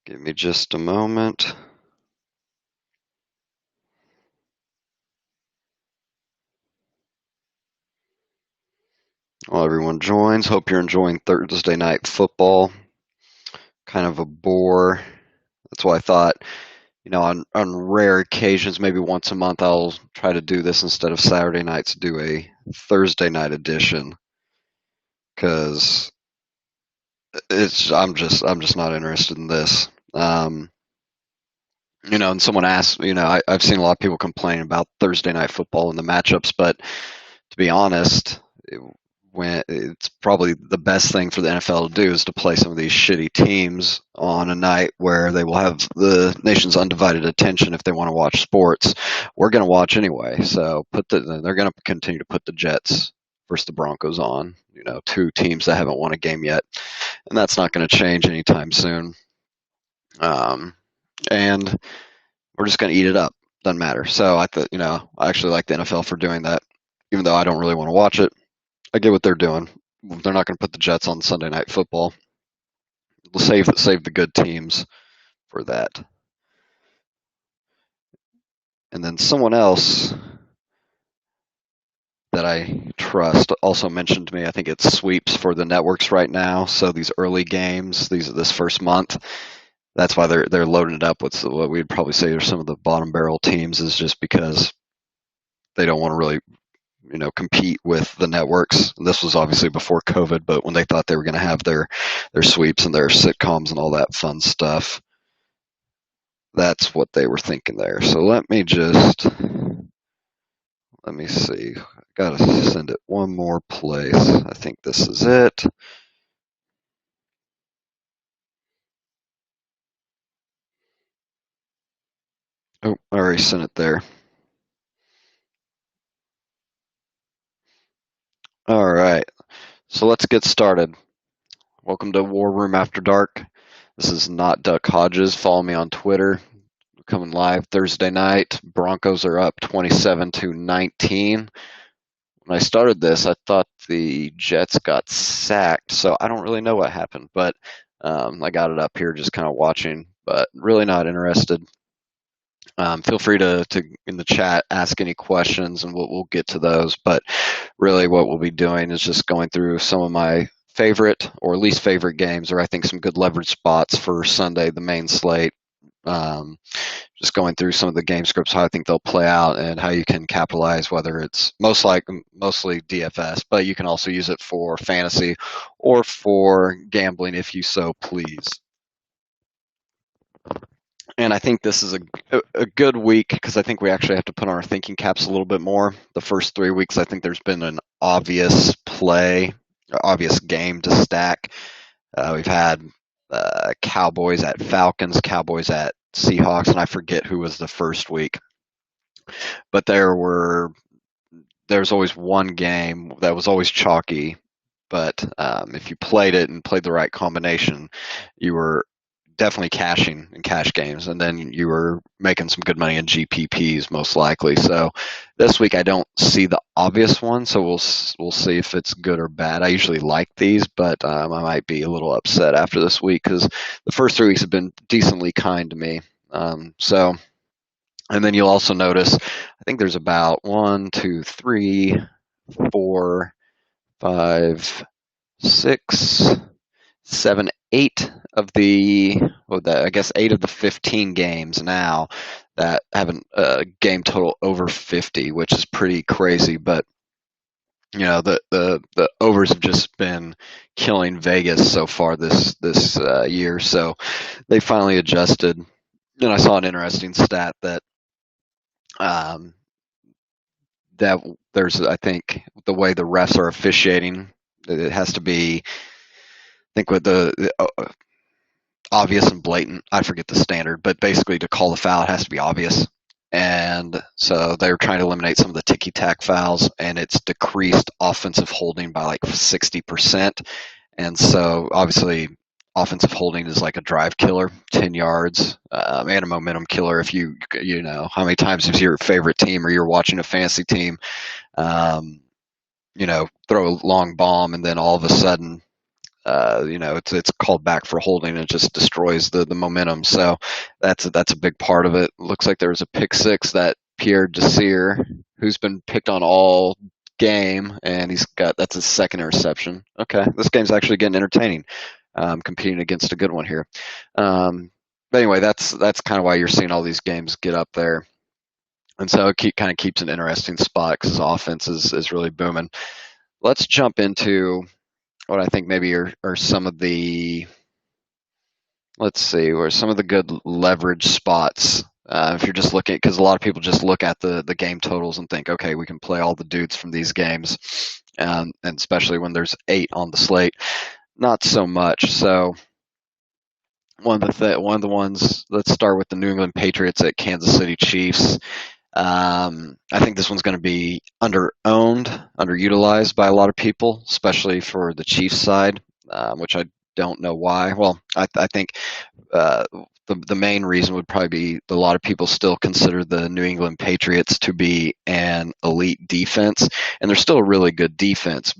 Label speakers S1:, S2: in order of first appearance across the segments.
S1: Give me just a moment. While everyone joins, hope you're enjoying Thursday night football. Kind of a bore. That's why I thought, on rare occasions, maybe once a month, I'll try to do this instead of Saturday nights, do a Thursday night edition. Because I'm just not interested in this. And someone asked, I've seen a lot of people complain about Thursday night football and the matchups, but to be honest, when it's probably the best thing for the NFL to do is to play some of these shitty teams on a night where they will have the nation's undivided attention if they want to watch sports. We're going to watch anyway, so they're going to continue to put the Jets versus the Broncos on. Two teams that haven't won a game yet, and that's not going to change anytime soon. And we're just going to eat it up. Doesn't matter. So I actually like the NFL for doing that, even though I don't really want to watch it. I get what they're doing. They're not going to put the Jets on Sunday Night Football. We'll save the good teams for that. And then someone else that I trust also mentioned to me, I think it's sweeps for the networks right now. So these early games, this first month, that's why they're loading it up with what we'd probably say are some of the bottom barrel teams, is just because they don't want to really compete with the networks. This was obviously before COVID, but when they thought they were going to have their sweeps and their sitcoms and all that fun stuff, that's what they were thinking there. So let me see. I gotta send it one more place. I think this is it. Oh, I already sent it there. All right. So let's get started. Welcome to War Room After Dark. This is not Duck Hodges. Follow me on Twitter. We're coming live Thursday night. Broncos are up 27-19. When I started this, I thought the Jets got sacked, so I don't really know what happened, but I got it up here just kind of watching, but really not interested. Feel free to in the chat ask any questions, and we'll get to those. But really, what we'll be doing is just going through some of my favorite or least favorite games, or I think some good leverage spots for Sunday, the main slate. Just going through some of the game scripts, how I think they'll play out, and how you can capitalize. Whether it's mostly DFS, but you can also use it for fantasy or for gambling if you so please. And I think this is a good week because I think we actually have to put on our thinking caps a little bit more. The first 3 weeks, I think there's been an obvious game to stack. We've had Cowboys at Falcons, Cowboys at Seahawks, and I forget who was the first week. But there's always one game that was always chalky. But if you played it and played the right combination, you were definitely cashing in cash games, and then you were making some good money in GPPs most likely. So this week I don't see the obvious one, so we'll see if it's good or bad. I usually like these, but I might be a little upset after this week because the first 3 weeks have been decently kind to me. And then you'll also notice, I think there's about 1, 2, 3, 4, 5, 6, 7, 8 of I guess 8 of the 15 games now that have a game total over 50, which is pretty crazy. But the overs have just been killing Vegas so far this year. So they finally adjusted. And I saw an interesting stat that that there's, I think, the way the refs are officiating, it has to be, I think, with the obvious and blatant. I forget the standard, but basically to call the foul, it has to be obvious. And so they're trying to eliminate some of the ticky-tack fouls, and it's decreased offensive holding by like 60%. And so obviously offensive holding is like a drive killer, 10 yards, and a momentum killer. If you know, how many times is your favorite team or you're watching a fantasy team, throw a long bomb and then all of a sudden it's called back for holding. And it just destroys the momentum. So that's a big part of it. Looks like there was a pick six that Pierre Desir, who's been picked on all game, and that's his second interception. Okay, this game's actually getting entertaining. Competing against a good one here. But anyway, that's kind of why you're seeing all these games get up there. And so it kind of keeps an interesting spot because his offense is really booming. Let's jump into what I think maybe are some of the, let's see, where some of the good leverage spots. If you're just looking, because a lot of people just look at the game totals and think, okay, we can play all the dudes from these games, and especially when there's 8 on the slate, not so much. So one of the ones. Let's start with the New England Patriots at Kansas City Chiefs. I think this one's going to be underutilized by a lot of people, especially for the Chiefs side, which I don't know why. Well, I think the main reason would probably be a lot of people still consider the New England Patriots to be an elite defense, and they're still a really good defense,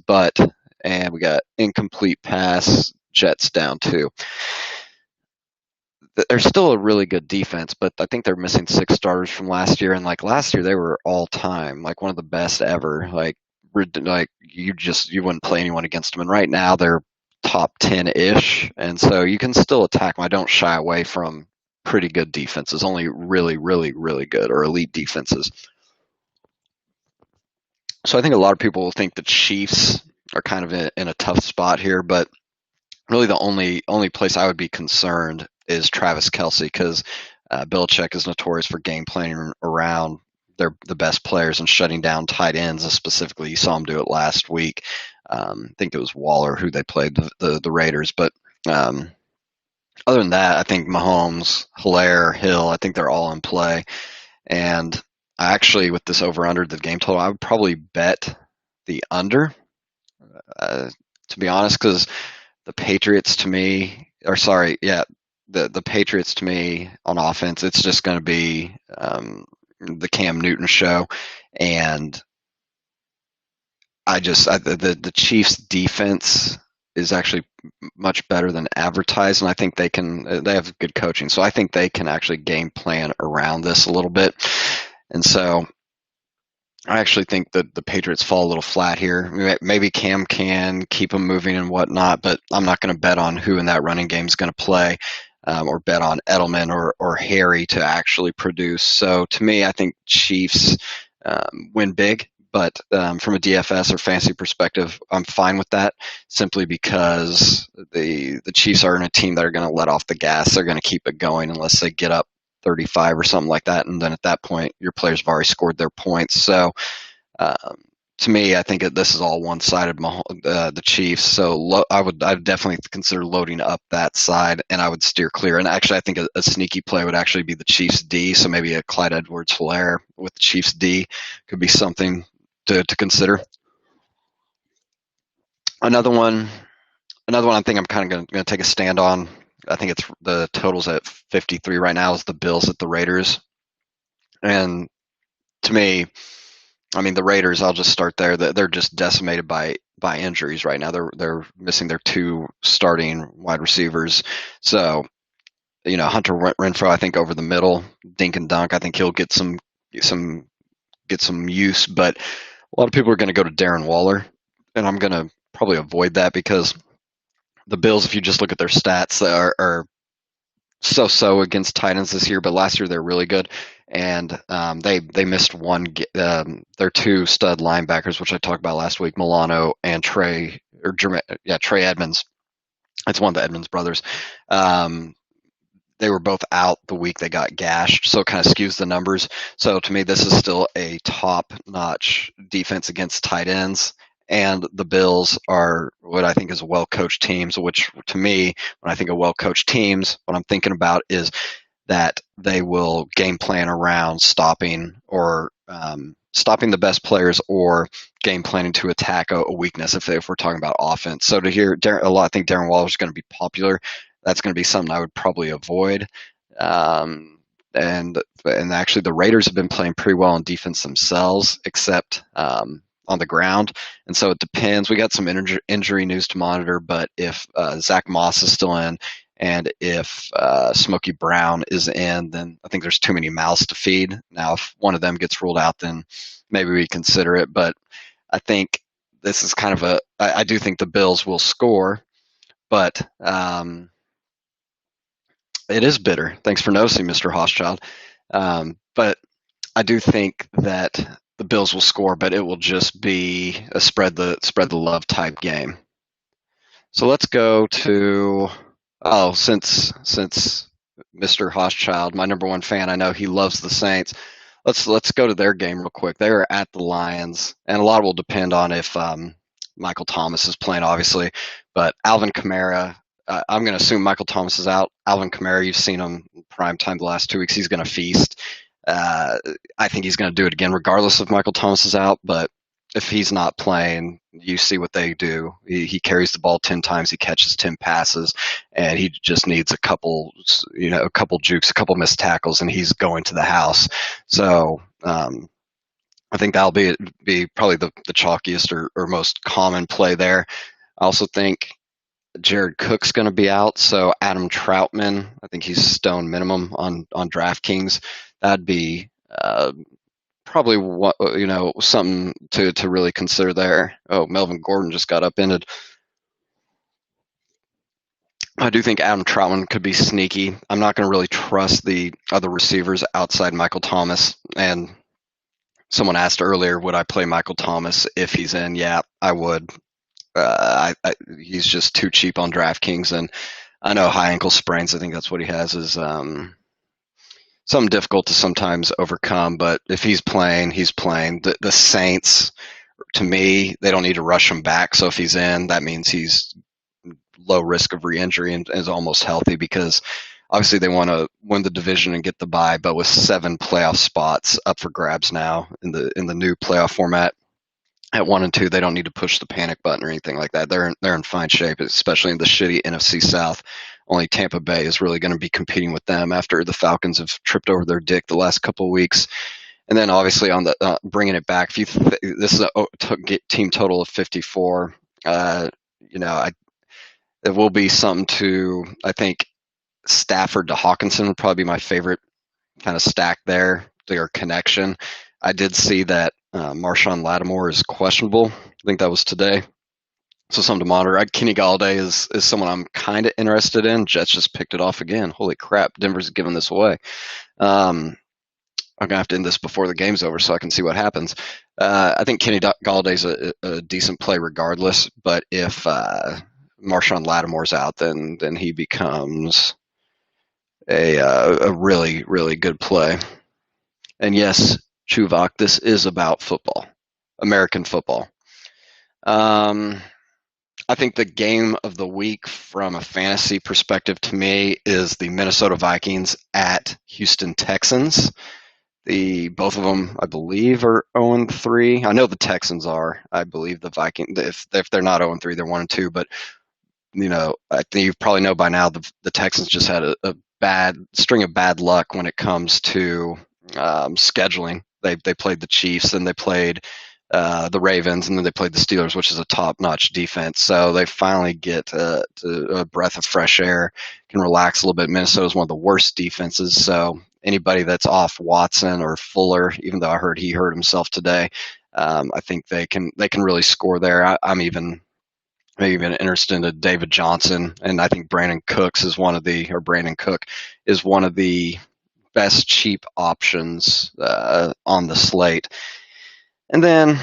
S1: and we got incomplete pass, Jets down 2. They're still a really good defense, but I think they're missing 6 starters from last year. And like last year, they were all time, like one of the best ever. Like you wouldn't play anyone against them. And right now they're top 10-ish, and so you can still attack them. I don't shy away from pretty good defenses, only really, really, really good or elite defenses. So I think a lot of people will think the Chiefs are kind of in a tough spot here, but really the only place I would be concerned is Travis Kelce, because Belichick is notorious for game planning around the best players and shutting down tight ends. Specifically, you saw him do it last week. I think it was Waller who they played, the Raiders. But other than that, I think Mahomes, Hilaire, Hill, I think they're all in play. And I actually, with this over-under, the game total, I would probably bet the under, to be honest, because the Patriots to me, the Patriots to me on offense, it's just going to be the Cam Newton show, and the Chiefs' defense is actually much better than advertised, and I think they have good coaching, so I think they can actually game plan around this a little bit, and so I actually think that the Patriots fall a little flat here. Maybe Cam can keep them moving and whatnot, but I'm not going to bet on who in that running game is going to play, or bet on Edelman or Harry to actually produce. So to me, I think Chiefs win big, but from a DFS or fantasy perspective, I'm fine with that, simply because the Chiefs aren't a team that are going to let off the gas. They're going to keep it going unless they get up 35 or something like that, and then at that point your players have already scored their points. So to me, I think this is all one-sided, the Chiefs. So I'd definitely consider loading up that side, and I would steer clear. And actually, I think a sneaky play would actually be the Chiefs D. So maybe a Clyde Edwards-Helaire with the Chiefs D could be something to consider. Another one I think I'm kind of going to take a stand on. I think it's the totals at 53 right now is the Bills at the Raiders. And to me, I mean, the Raiders, I'll just start there. They're just decimated by injuries right now. They're missing their 2 starting wide receivers. So, Hunter Renfrow, I think over the middle, dink and dunk. I think he'll get some use, but a lot of people are going to go to Darren Waller, and I'm going to probably avoid that because the Bills, if you just look at their stats, are so against tight ends this year, but last year they're really good, and they missed their 2 stud linebackers, which I talked about last week, Milano and Trey Edmonds. It's one of the Edmonds brothers. They were both out the week they got gashed, so it kind of skews the numbers. So to me, this is still a top-notch defense against tight ends. And the Bills are what I think is a well-coached teams, which to me, when I think of well-coached teams, what I'm thinking about is that they will game plan around stopping the best players, or game planning to attack a weakness if we're talking about offense. So to hear I think Darren Waller is going to be popular. That's going to be something I would probably avoid. And actually, the Raiders have been playing pretty well on defense themselves, except on the ground, and so it depends. We got some injury news to monitor, but if Zach Moss is still in, and if Smokey Brown is in, then I think there's too many mouths to feed. Now, if one of them gets ruled out, then maybe we consider it. But I think this is kind of I do think the Bills will score, but it is bitter. Thanks for noticing, Mr. Hochschild. But I do think that the Bills will score, but it will just be a spread the love type game. So let's go to since Mr. Hochschild, my number one fan, I know he loves the Saints. Let's go to their game real quick. They are at the Lions, and a lot will depend on if Michael Thomas is playing, obviously. But Alvin Kamara, I'm going to assume Michael Thomas is out. Alvin Kamara, you've seen him in prime time the last 2 weeks. He's going to feast. I think he's going to do it again, regardless if Michael Thomas is out. But if he's not playing, you see what they do. He carries the ball 10 times, he catches 10 passes, and he just needs a couple jukes, a couple missed tackles, and he's going to the house. So I think that'll be probably the chalkiest or most common play there. I also think Jared Cook's going to be out, so Adam Troutman, I think he's stone minimum on DraftKings. That'd be probably something to really consider there. Oh, Melvin Gordon just got upended. I do think Adam Troutman could be sneaky. I'm not going to really trust the other receivers outside Michael Thomas. And someone asked earlier, would I play Michael Thomas if he's in? Yeah, I would. He's just too cheap on DraftKings, and I know high ankle sprains. I think that's what he has is something difficult to sometimes overcome. But if he's playing, he's playing. The Saints, to me, they don't need to rush him back. So if he's in, that means he's low risk of re-injury and is almost healthy, because obviously they want to win the division and get the bye. But with 7 playoff spots up for grabs now in the new playoff format, at 1 and 2, they don't need to push the panic button or anything like that. They're in fine shape, especially in the shitty NFC South. Only Tampa Bay is really going to be competing with them after the Falcons have tripped over their dick the last couple of weeks. And then obviously on the bringing it back, this is a team total of 54. It will be something to, I think, Stafford to Hawkinson would probably be my favorite kind of stack there, their connection. I did see that Marshawn Lattimore is questionable. I think that was today. So something to monitor. Kenny Galladay is someone I'm kind of interested in. Jets just picked it off again. Holy crap, Denver's giving this away. I'm going to have to end this before the game's over so I can see what happens. I think Kenny Galladay's a decent play regardless, but if Marshawn Lattimore's out, then he becomes a really, really good play. And yes, Chuvak, this is about football, American football. I think the game of the week from a fantasy perspective to me is the Minnesota Vikings at Houston Texans. Both of them, I believe, are 0-3. I know the Texans are. I believe the Vikings, if they're not 0-3, they're 1-2. But I think you probably know by now the Texans just had a bad string of bad luck when it comes to scheduling. They played the Chiefs, and they played the Ravens, and then they played the Steelers, which is a top-notch defense. So they finally get to a breath of fresh air, can relax a little bit. Minnesota's one of the worst defenses, so anybody that's off Watson or Fuller, even though I heard he hurt himself today, I think they can really score there. I'm even interested in David Johnson, and I think Brandon Cook is one of the best cheap options on the slate. And then,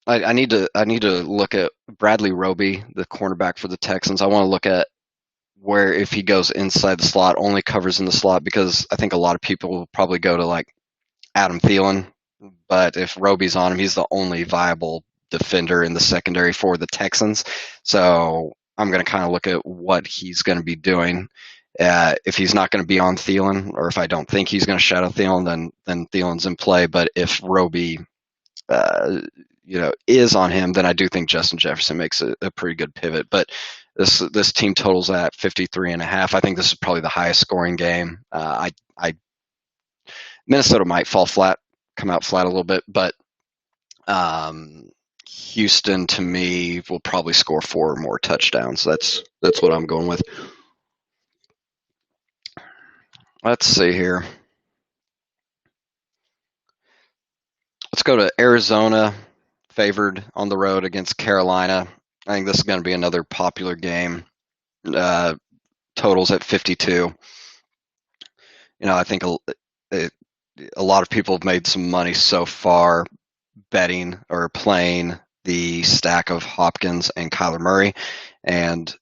S1: I need to look at Bradley Roby, the cornerback for the Texans. I want to look at where, if he goes inside the slot, only covers in the slot, because I think a lot of people will probably go to like Adam Thielen. But if Roby's on him, he's the only viable defender in the secondary for the Texans. So I'm going to kind of look at what he's going to be doing. If he's not going to be on Thielen, or if I don't think he's going to shadow Thielen, then Thielen's in play. But if Roby, is on him, then I do think Justin Jefferson makes a pretty good pivot. But this team totals at 53.5. I think this is probably the highest scoring game. Minnesota might come out flat a little bit, but Um, Houston, to me, will probably score 4 or more touchdowns. That's what I'm going with. Let's see here. Let's go to Arizona, favored on the road against Carolina. I think this is going to be another popular game. Uh, Totals at 52. I think a lot of people have made some money so far betting or playing the stack of Hopkins and Kyler Murray, and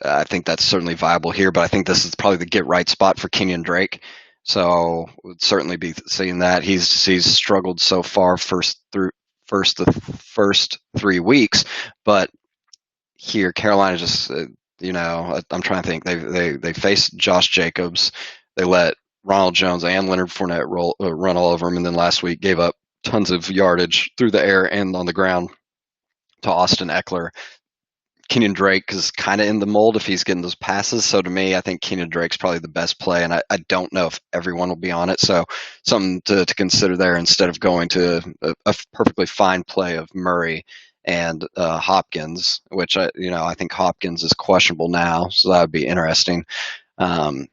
S1: I think that's certainly viable here. But I think this is probably the get right spot for Kenyon Drake. So would certainly be seeing that he's struggled so far the first 3 weeks, but here Carolina just I'm trying to think they faced Josh Jacobs, they let Ronald Jones and Leonard Fournette run all over him, and then last week gave up tons of yardage through the air and on the ground to Austin Eckler. Kenyon Drake is kind of in the mold if he's getting those passes. So to me, I think Kenyon Drake's probably the best play, and I don't know if everyone will be on it. So something to consider there instead of going to a perfectly fine play of Murray and Hopkins, which I think Hopkins is questionable now, so that would be interesting. Um,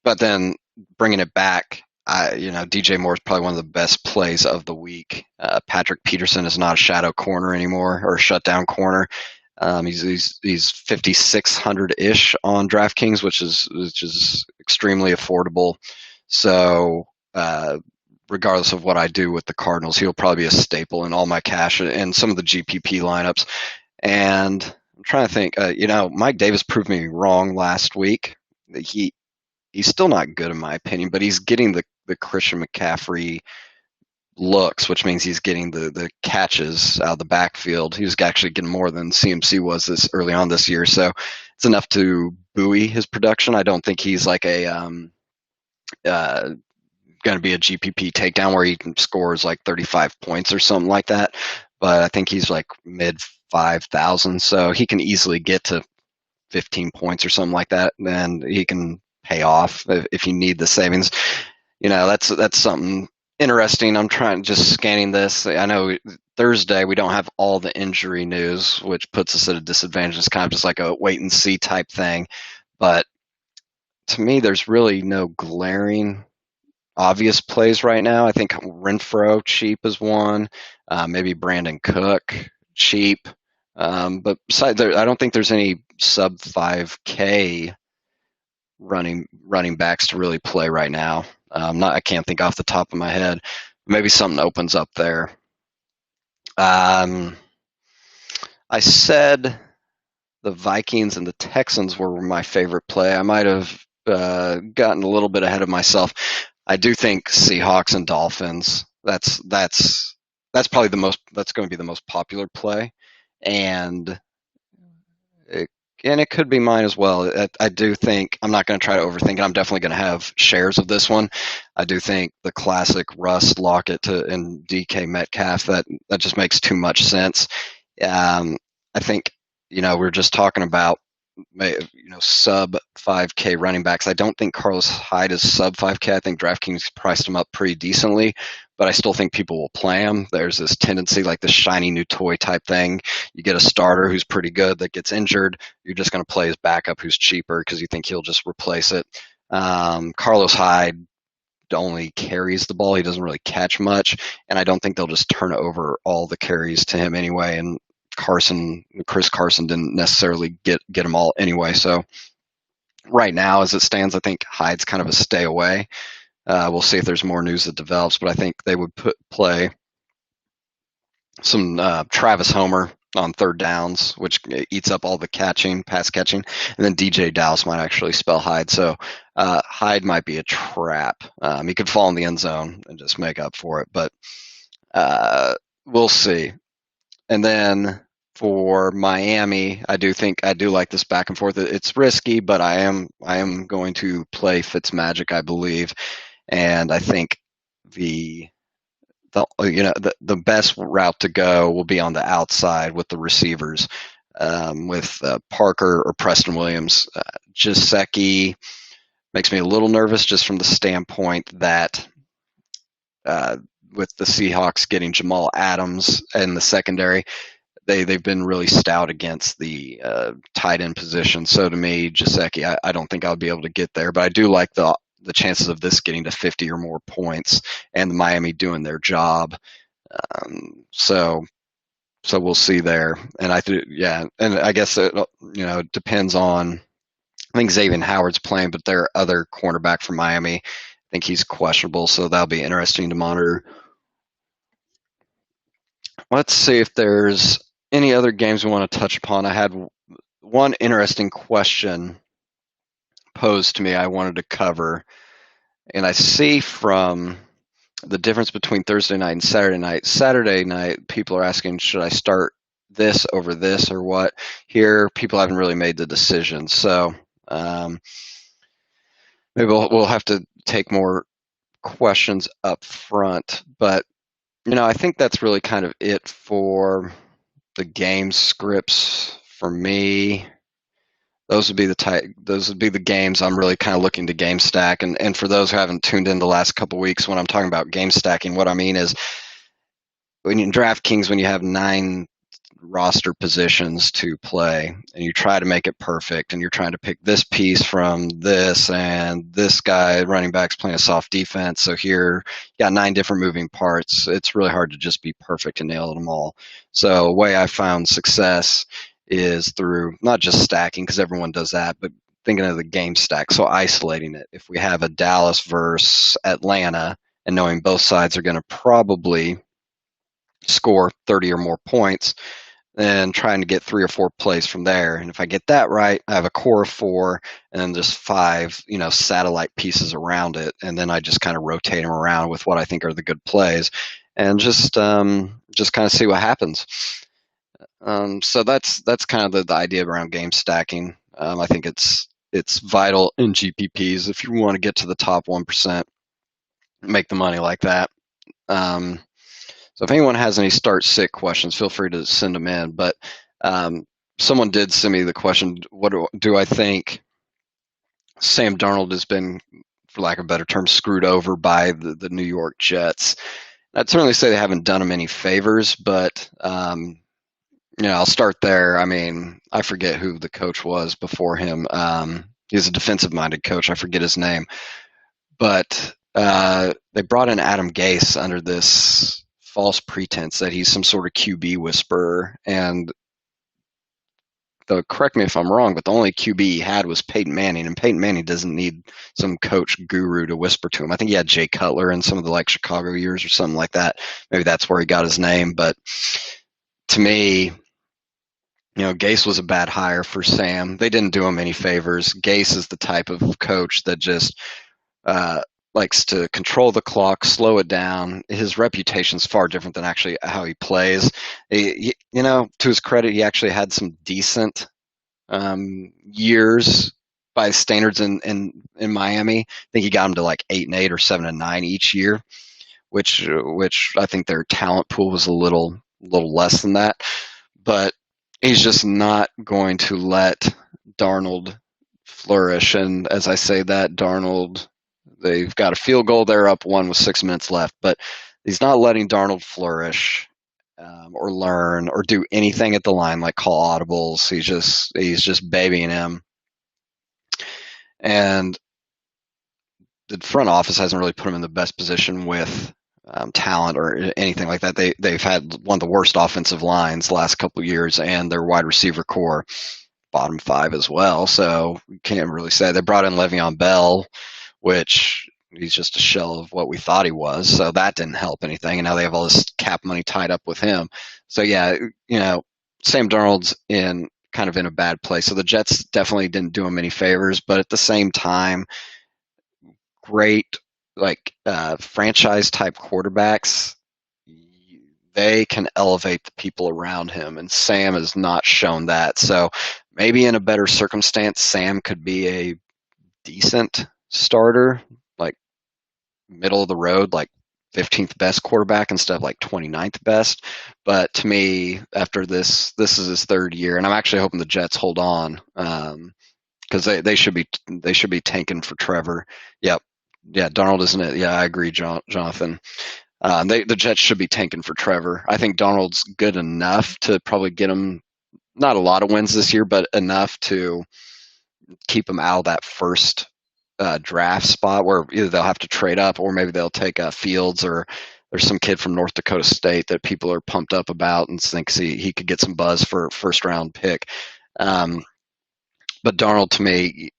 S1: but then bringing it back, DJ Moore is probably one of the best plays of the week. Patrick Peterson is not a shadow corner anymore or a shutdown corner. He's 5,600 ish on DraftKings, which is extremely affordable. So regardless of what I do with the Cardinals, he'll probably be a staple in all my cash and some of the GPP lineups. And I'm trying to think. Mike Davis proved me wrong last week. He's still not good in my opinion, but he's getting the Christian McCaffrey looks, which means he's getting the catches out of the backfield. He was actually getting more than CMC was this early on this year, so it's enough to buoy his production. I don't think he's like a going to be a GPP takedown where he scores like 35 points or something like that, but I think he's like mid 5,000, so he can easily get to 15 points or something like that, and he can pay off if you need the savings. That's something interesting. I'm just scanning this. I know Thursday we don't have all the injury news, which puts us at a disadvantage. It's kind of just like a wait and see type thing. But to me, there's really no glaring obvious plays right now. I think Renfro cheap is one. Maybe Brandon Cook cheap. But besides, I don't think there's any sub 5K running backs to really play right now. I can't think off the top of my head. Maybe something opens up there. I said the Vikings and the Texans were my favorite play. I might have gotten a little bit ahead of myself. I do think Seahawks and Dolphins. That's probably that's going to be the most popular play, and it could be mine as well. I do think I'm not going to try to overthink it. I'm definitely going to have shares of this one. I do think the classic Russ Lockett and DK Metcalf that just makes too much sense. I think we're just talking about sub 5K running backs. I don't think Carlos Hyde is sub 5K. I think DraftKings priced him up pretty decently, but I still think people will play him. There's this tendency, like this shiny new toy type thing. You get a starter who's pretty good that gets injured. You're just going to play his backup who's cheaper because you think he'll just replace it. Carlos Hyde only carries the ball. He doesn't really catch much, and I don't think they'll just turn over all the carries to him anyway. And Chris Carson didn't necessarily get them all anyway. So right now, as it stands, I think Hyde's kind of a stay away. We'll see if there's more news that develops, but I think they would play some Travis Homer on third downs, which eats up all the pass catching, and then DJ Dallas might actually spell Hyde. So Hyde might be a trap. He could fall in the end zone and just make up for it, but we'll see. And then for Miami, I do like this back and forth. It's risky, but I am going to play Fitzmagic, I believe, and I think the best route to go will be on the outside with the receivers, with Parker or Preston Williams. Gesicki makes me a little nervous just from the standpoint that with the Seahawks getting Jamal Adams in the secondary, they've been really stout against the tight end position. So to me, Gesicki, I don't think I'll be able to get there, but I do like the chances of this getting to 50 or more points and Miami doing their job. So we'll see there. And and I guess it depends on. I think Xavier Howard's playing, but their other cornerback from Miami, I think he's questionable, so that'll be interesting to monitor. Let's see if there's any other games we want to touch upon. I had one interesting question posed to me I wanted to cover, and I see from the difference between Thursday night and Saturday night. Saturday night, people are asking, should I start this over this or what? Here, people haven't really made the decision, so maybe we'll have to take more questions up front. But I think that's really kind of it for the game scripts for me. Those would be the games I'm really kind of looking to game stack. And for those who haven't tuned in the last couple of weeks, when I'm talking about game stacking, what I mean is when you DraftKings, when you have 9 roster positions to play and you try to make it perfect and you're trying to pick this piece from this and this guy running back's playing a soft defense, so here you got 9 different moving parts. It's really hard to just be perfect and nail them all. So the way I found success is through not just stacking, because everyone does that, but thinking of the game stack, so isolating it. If we have a Dallas versus Atlanta and knowing both sides are going to probably score 30 or more points, and trying to get 3 or 4 plays from there. And if I get that right, I have a core of 4 and then just 5, satellite pieces around it. And then I just kind of rotate them around with what I think are the good plays and just kind of see what happens. So that's kind of the idea around game stacking. I think it's vital in GPPs if you want to get to the top 1%, make the money like that. So if anyone has any start-sit questions, feel free to send them in. But someone did send me the question, what do I think Sam Darnold has been, for lack of a better term, screwed over by the New York Jets? I'd certainly say they haven't done him any favors, but I'll start there. I mean, I forget who the coach was before him. He's a defensive-minded coach. I forget his name. But they brought in Adam Gase under this false pretense that he's some sort of QB whisperer, and correct me if I'm wrong, but the only QB he had was Peyton Manning, and Peyton Manning doesn't need some coach guru to whisper to him. I think he had Jay Cutler in some of the Chicago years or something like that. Maybe that's where he got his name. But to me, Gase was a bad hire for Sam. They didn't do him any favors. Gase is the type of coach that just likes to control the clock, slow it down. His reputation is far different than actually how he plays. To his credit, he actually had some decent years by standards in Miami. I think he got him to 8-8 or 7-9 each year, which I think their talent pool was a little less than that. But he's just not going to let Darnold flourish. And as I say that, Darnold, they've got a field goal. They're up 1 with 6 minutes left, but he's not letting Darnold flourish or learn or do anything at the line, like call audibles. He's just babying him, and the front office hasn't really put him in the best position with talent or anything like that. They've had one of the worst offensive lines the last couple of years, and their wide receiver core bottom 5 as well. So you can't really say. They brought in Le'Veon Bell, which he's just a shell of what we thought he was. So that didn't help anything. And now they have all this cap money tied up with him. So yeah, Sam Darnold's in a bad place. So the Jets definitely didn't do him any favors, but at the same time, great franchise type quarterbacks, they can elevate the people around him, and Sam has not shown that. So maybe in a better circumstance, Sam could be a decent starter, middle of the road, 15th best quarterback instead of 29th best. But to me, after this is his 3rd year, and I'm actually hoping the Jets hold on because they should be tanking for Trevor. Yep, yeah, Darnold isn't it? Yeah, I agree, Jonathan. The Jets should be tanking for Trevor. I think Darnold's good enough to probably get him not a lot of wins this year, but enough to keep him out of that first draft spot where either they'll have to trade up or maybe they'll take Fields, or there's some kid from North Dakota State that people are pumped up about and thinks he could get some buzz for first round pick. Um, but Darnold, to me,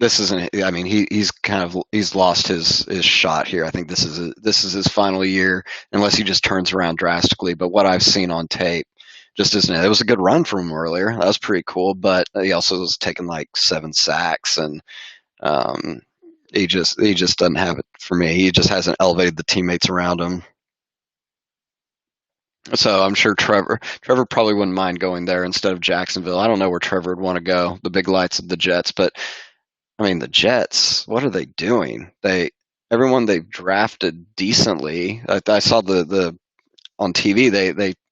S1: this isn't. I mean, he's lost his shot here. I think this is his final year, unless he just turns around drastically. But what I've seen on tape just isn't it. It was a good run from him earlier. That was pretty cool. But he also was taking like 7 sacks, and um, he just doesn't have it for me. He just hasn't elevated the teammates around him. So I'm sure Trevor probably wouldn't mind going there instead of Jacksonville. I don't know where Trevor would want to go. The big lights of the Jets, but I mean the Jets. What are they doing? Everyone they've drafted decently. I saw the on TV.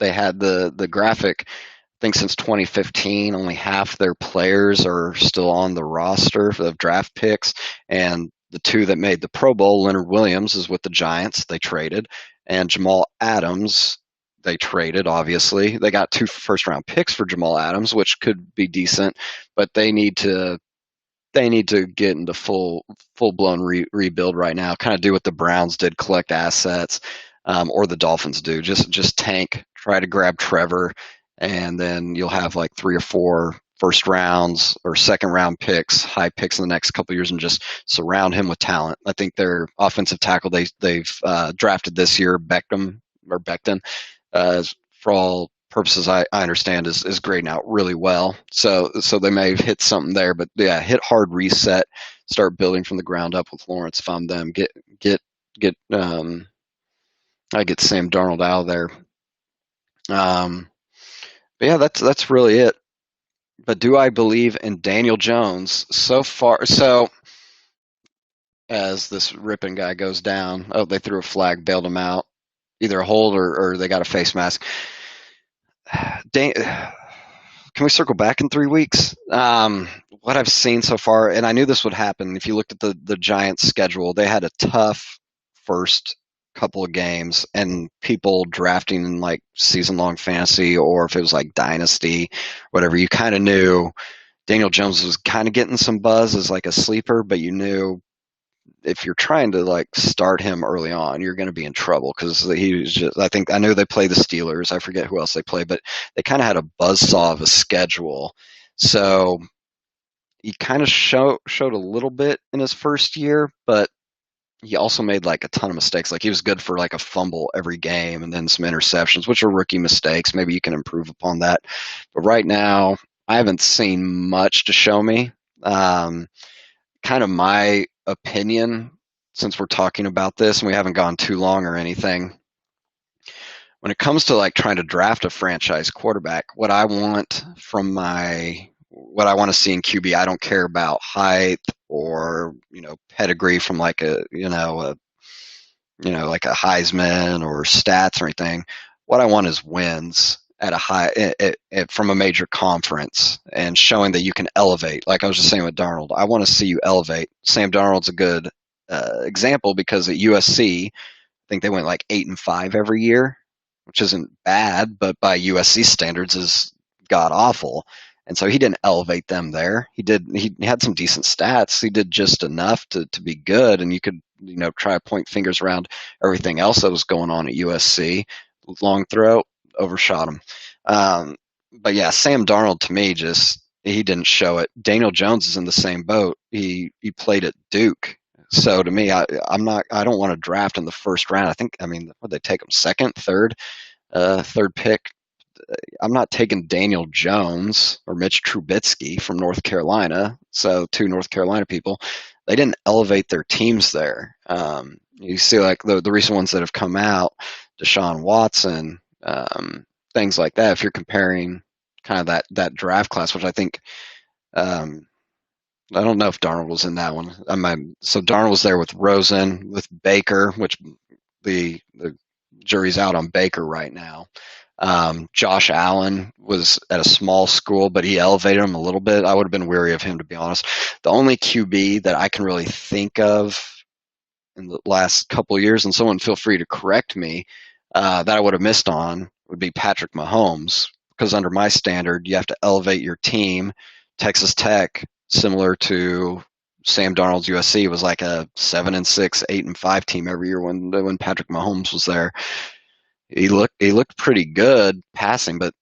S1: They had the graphic. I think since 2015, only half their players are still on the roster of draft picks, and the two that made the Pro Bowl, Leonard Williams is with the Giants. They traded, and Jamal Adams they traded. Obviously, they got 2 first-round picks for Jamal Adams, which could be decent, but they need to get into full blown rebuild right now. Kind of do what the Browns did, collect assets, or the Dolphins do. Just tank, try to grab Trevor, and then you'll have like 3 or 4 first rounds or second round picks, high picks in the next couple of years, and just surround him with talent. I think their offensive tackle they've drafted this year, Becton, for all purposes I understand is grading out really well. So they may have hit something there, but yeah, hit hard reset, start building from the ground up with Lawrence. If I'm them, get I get Sam Darnold out of there. But yeah, that's really it. But do I believe in Daniel Jones so far? So as this ripping guy goes down, oh, they threw a flag, bailed him out, either a hold or they got a face mask. Can we circle back in 3 weeks? What I've seen so far, and I knew this would happen. If you looked at the Giants' schedule, they had a tough first couple of games, and people drafting in like season-long fantasy, or if it was like dynasty, whatever, you kind of knew Daniel Jones was kind of getting some buzz as like a sleeper, but you knew if you're trying to like start him early on, you're going to be in trouble because he was just. I know they play the Steelers. I forget who else they play, but they kind of had a buzzsaw of a schedule. So he kind of showed a little bit in his first year, but he also made like a ton of mistakes. Like he was good for like a fumble every game and then some interceptions, which are rookie mistakes. Maybe you can improve upon that. But right now, I haven't seen much to show me. Kind of my opinion, since we're talking about this and we haven't gone too long or anything, when it comes to like trying to draft a franchise quarterback, what I want to see in QB, I don't care about height or pedigree from like like a Heisman or stats or anything. What I want is wins at a high from a major conference and showing that you can elevate. Like I was just saying with Darnold, I want to see you elevate. Sam Darnold's a good example because at USC, I think they went like 8-5 every year, which isn't bad, but by USC standards is god awful. And so he didn't elevate them there. He had some decent stats. He did just enough to be good, and you could try to point fingers around everything else that was going on at USC. Long throw, overshot him. But yeah, Sam Darnold to me he didn't show it. Daniel Jones is in the same boat. He played at Duke. So to me, I don't want to draft in the first round. Would they take him second, third pick? I'm not taking Daniel Jones or Mitch Trubisky from North Carolina. So 2 North Carolina people, they didn't elevate their teams there. You see like the recent ones that have come out, Deshaun Watson, things like that. If you're comparing kind of that draft class, which I think, I don't know if Darnold was in that one. So Darnold was there with Rosen, with Baker, which the jury's out on Baker right now. Josh Allen was at a small school, but he elevated him a little bit. I would have been weary of him, to be honest. The only QB that I can really think of in the last couple of years, and someone feel free to correct me, that I would have missed on would be Patrick Mahomes, because under my standard, you have to elevate your team. Texas Tech, similar to Sam Darnold's USC, was like a 7-6, 8-5 team every year when Patrick Mahomes was there. He looked pretty good passing, but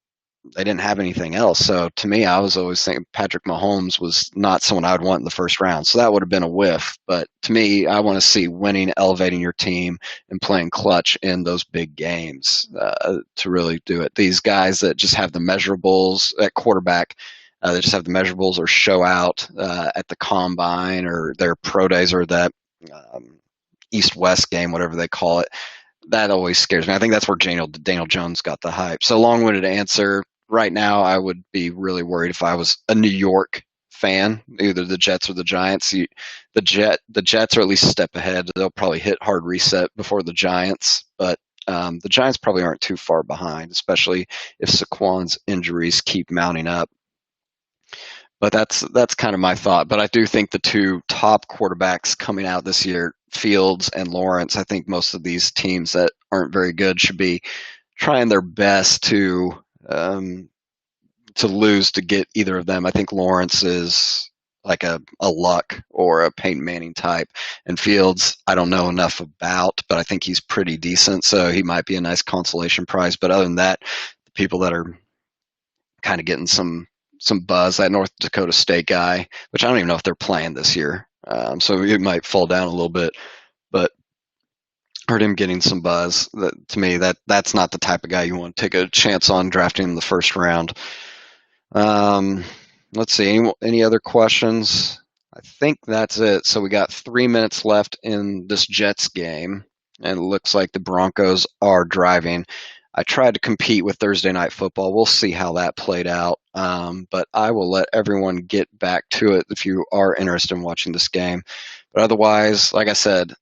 S1: they didn't have anything else. So to me, I was always thinking Patrick Mahomes was not someone I would want in the first round. So that would have been a whiff. But to me, I want to see winning, elevating your team, and playing clutch in those big games to really do it. These guys that just have the measurables at quarterback, they just have the measurables or show out at the combine or their pro days or that East-West game, whatever they call it. That always scares me. I think that's where Daniel Jones got the hype. So long-winded answer. Right now, I would be really worried if I was a New York fan, either the Jets or the Giants. The Jets are at least a step ahead. They'll probably hit hard reset before the Giants, but the Giants probably aren't too far behind, especially if Saquon's injuries keep mounting up. But that's kind of my thought. But I do think the two top quarterbacks coming out this year, Fields and Lawrence, I think most of these teams that aren't very good should be trying their best to lose to get either of them. I think Lawrence is like a Luck or a Peyton Manning type. And Fields, I don't know enough about, but I think he's pretty decent. So he might be a nice consolation prize. But other than that, the people that are kind of getting some buzz, that North Dakota State guy, which I don't even know if they're playing this year. So he might fall down a little bit, but heard him getting some buzz. To me, that's not the type of guy you want to take a chance on drafting in the first round. Let's see, any other questions? I think that's it. So we got 3 minutes left in this Jets game, and it looks like the Broncos are driving. I tried to compete with Thursday Night Football. We'll see how that played out. But I will let everyone get back to it if you are interested in watching this game. But otherwise, like I said,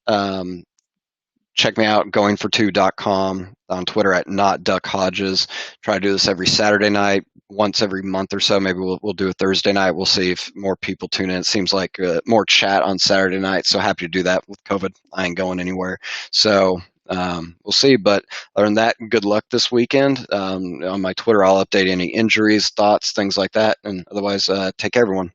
S1: check me out, goingfor2.com, on Twitter at notduckhodges. Try to do this every Saturday night, once every month or so. Maybe we'll do a Thursday night. We'll see if more people tune in. It seems like more chat on Saturday night, so happy to do that with COVID. I ain't going anywhere. So we'll see. But other than that, good luck this weekend. On my Twitter, I'll update any injuries, thoughts, things like that. And otherwise, take care, everyone.